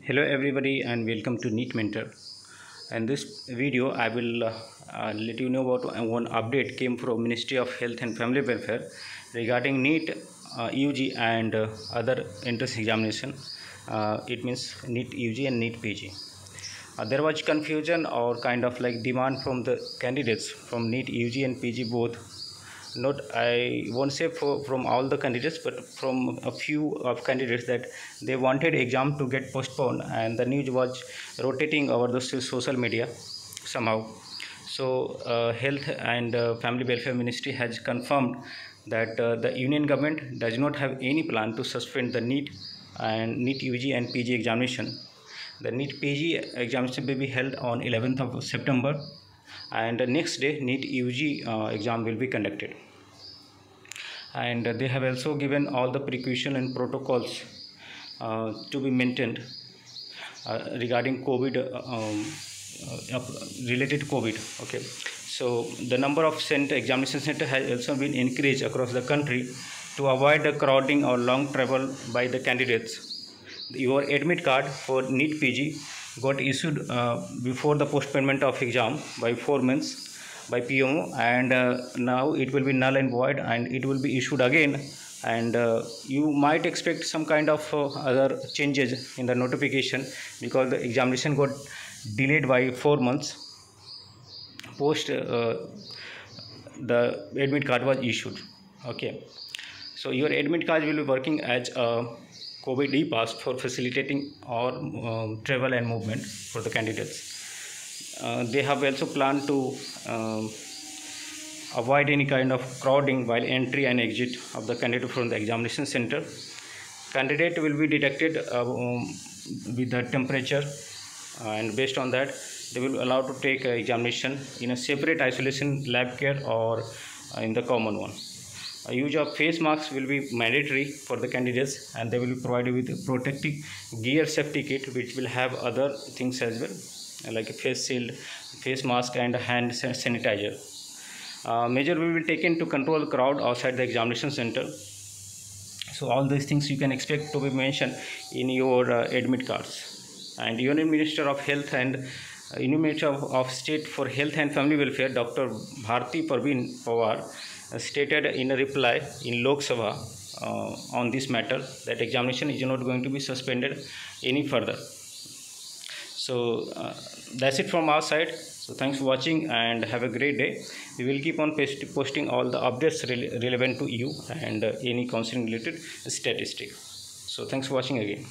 Hello everybody and welcome to NEET Mentor. In this video I will let you know about one update came from Ministry of Health and Family Welfare regarding NEET UG and other entrance examination. It means NEET UG and NEET PG. There was confusion or kind of like demand from the candidates from NEET UG and PG both. Not I won't say from all the candidates, but from a few of candidates that they wanted exam to get postponed, and the news was rotating over the social media somehow. So Health and Family Welfare Ministry has confirmed that the Union government does not have any plan to suspend the NEET and NEET UG and PG examination. The NEET PG examination will be held on 11th of September, and the next day NEET UG exam will be conducted. And they have also given all the precaution and protocols to be maintained regarding COVID, related to COVID. Okay, so the number of examination center has also been increased across the country to avoid the crowding or long travel by the candidates. Your admit card for NEET PG got issued before the postponement of exam by 4 months by PMO, and now it will be null and void, and it will be issued again, and you might expect some kind of other changes in the notification because the examination got delayed by 4 months post the admit card was issued. Okay, so your admit card will be working as a COVID e-pass for facilitating or travel and movement for the candidates. They have also planned to avoid any kind of crowding while entry and exit of the candidate from the examination center. Candidate will be detected with the temperature, and based on that they will be allowed to take examination in a separate isolation lab care or in the common one. Use of face masks will be mandatory for the candidates, and they will be provided with a protective gear safety kit which will have other things as well, like a face shield, face mask, and hand sanitizer. Measure will be taken to control the crowd outside the examination center. So all these things you can expect to be mentioned in your admit cards. And Union Minister of Health and Union Minister of State for Health and Family Welfare, Dr. Bharti Parveen Pawar, stated in a reply in Lok Sabha on this matter that examination is not going to be suspended any further. So that's it from our side. So thanks for watching and have a great day. We will keep on posting all the updates relevant to you and any counseling related statistic. So thanks for watching again.